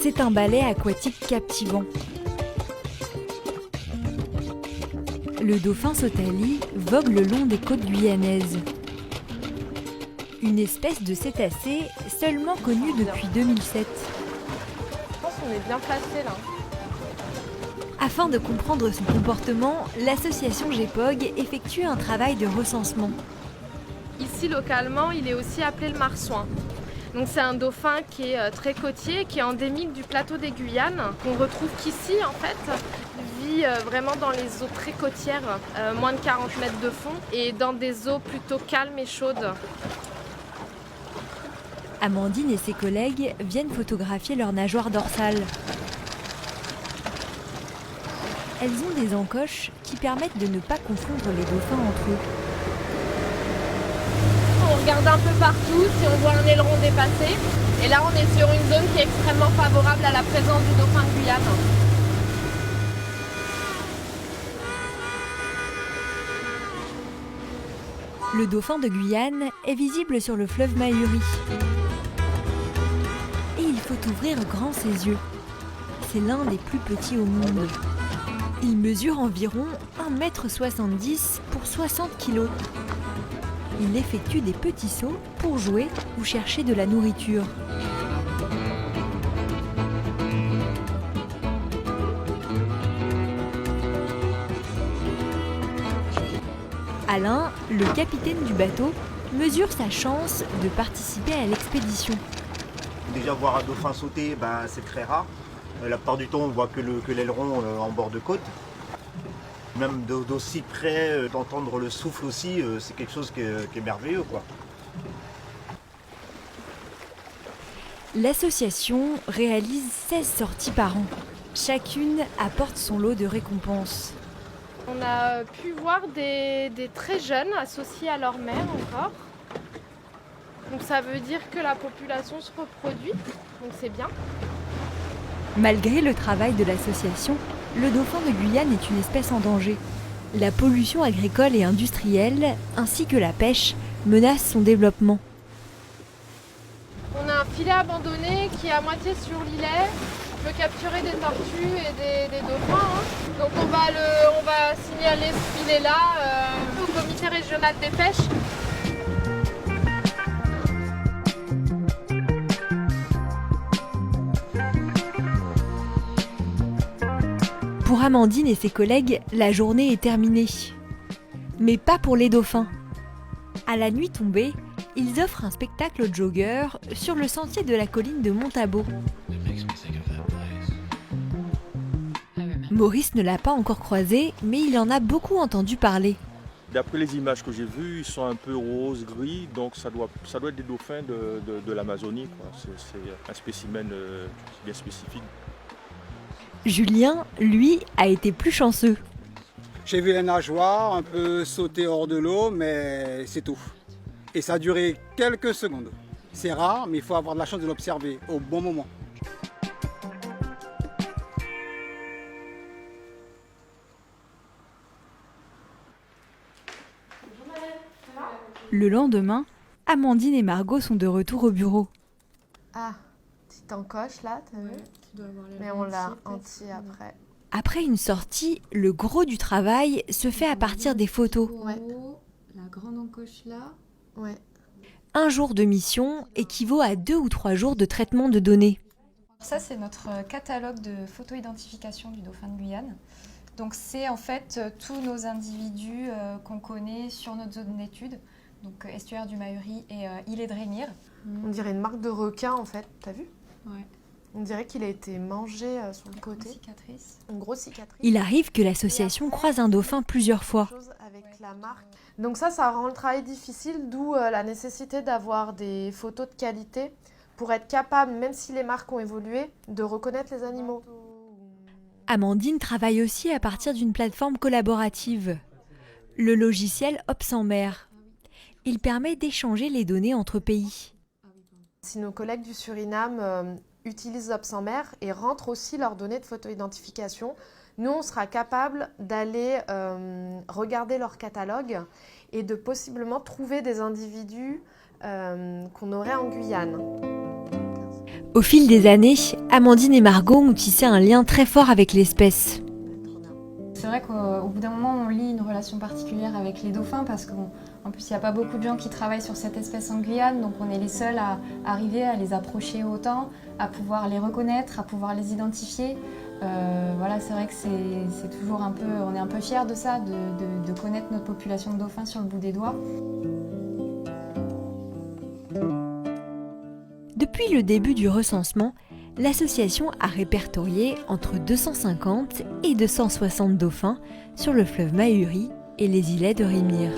C'est un ballet aquatique captivant. Le dauphin Sotali vogue le long des côtes guyanaises. Une espèce de cétacé seulement connue depuis 2007. Je pense qu'on est bien placé là. Afin de comprendre son comportement, l'association GEPOG effectue un travail de recensement. Ici, localement, il est aussi appelé le marsouin. Donc c'est un dauphin qui est très côtier, qui est endémique du plateau des Guyanes, qu'on retrouve qu'ici en fait. Il vit vraiment dans les eaux très côtières, moins de 40 mètres de fond, et dans des eaux plutôt calmes et chaudes. Amandine et ses collègues viennent photographier leur nageoire dorsale. Elles ont des encoches qui permettent de ne pas confondre les dauphins entre eux. On regarde un peu partout si on voit un aileron dépassé. Et là, on est sur une zone qui est extrêmement favorable à la présence du dauphin de Guyane. Le dauphin de Guyane est visible sur le fleuve Mahuri. Et il faut ouvrir grand ses yeux. C'est l'un des plus petits au monde. Il mesure environ 1,70 m pour 60 kg. Il effectue des petits sauts pour jouer ou chercher de la nourriture. Alain, le capitaine du bateau, mesure sa chance de participer à l'expédition. Déjà voir un dauphin sauter, c'est très rare. La plupart du temps, on voit que l'aileron en bord de côte. Même d'aussi près, d'entendre le souffle aussi, c'est quelque chose qui est merveilleux, quoi. L'association réalise 16 sorties par an. Chacune apporte son lot de récompenses. On a pu voir des très jeunes associés à leur mère encore. Donc ça veut dire que la population se reproduit, donc c'est bien. Malgré le travail de l'association, le dauphin de Guyane est une espèce en danger. La pollution agricole et industrielle, ainsi que la pêche, menacent son développement. On a un filet abandonné qui est à moitié sur l'îlet. On peut capturer des tortues et des dauphins. Donc on va signaler ce filet-là au comité régional des pêches. Pour Amandine et ses collègues, la journée est terminée. Mais pas pour les dauphins. À la nuit tombée, ils offrent un spectacle aux joggeurs sur le sentier de la colline de Montabo. Maurice ne l'a pas encore croisé, mais il en a beaucoup entendu parler. D'après les images que j'ai vues, ils sont un peu rose, gris, donc ça doit être des dauphins de l'Amazonie, quoi. C'est un spécimen bien spécifique. Julien, lui, a été plus chanceux. J'ai vu les nageoires un peu sauter hors de l'eau, mais c'est tout. Et ça a duré quelques secondes. C'est rare, mais il faut avoir de la chance de l'observer au bon moment. Le lendemain, Amandine et Margot sont de retour au bureau. Ah, petite encoche là, t'as vu ? Mais on l'a entier après. Après une sortie, le gros du travail se fait à partir des photos. Ouais. La grande encoche là. Ouais. Un jour de mission équivaut à 2 ou 3 jours de traitement de données. Ça, c'est notre catalogue de photo-identification du dauphin de Guyane. Donc, c'est en fait tous nos individus qu'on connaît sur notre zone d'étude. Donc, estuaire du Mahuri et îlet de Rémire. On dirait une marque de requin en fait, t'as vu ? Ouais. On dirait qu'il a été mangé sur le côté. Une cicatrice. Une grosse cicatrice. Il arrive que l'association croise un dauphin plusieurs fois. Avec la marque. Donc ça rend le travail difficile, d'où la nécessité d'avoir des photos de qualité pour être capable, même si les marques ont évolué, de reconnaître les animaux. Amandine travaille aussi à partir d'une plateforme collaborative, le logiciel Ops en mer. Il permet d'échanger les données entre pays. Si nos collègues du Suriname utilisent Ops en mer et rentrent aussi leurs données de photo-identification, nous, on sera capable d'aller regarder leur catalogue et de possiblement trouver des individus qu'on aurait en Guyane. Au fil des années, Amandine et Margot ont tissé un lien très fort avec l'espèce. C'est vrai qu'au bout d'un moment, on lie une relation particulière avec les dauphins parce qu'en plus, il n'y a pas beaucoup de gens qui travaillent sur cette espèce en Guyane, donc on est les seuls à arriver à les approcher autant, à pouvoir les reconnaître, à pouvoir les identifier. Voilà, c'est vrai que c'est toujours un peu, on est un peu fiers de ça, de connaître notre population de dauphins sur le bout des doigts. Depuis le début du recensement, l'association a répertorié entre 250 et 260 dauphins sur le fleuve Mahuri et les îlets de Rémire.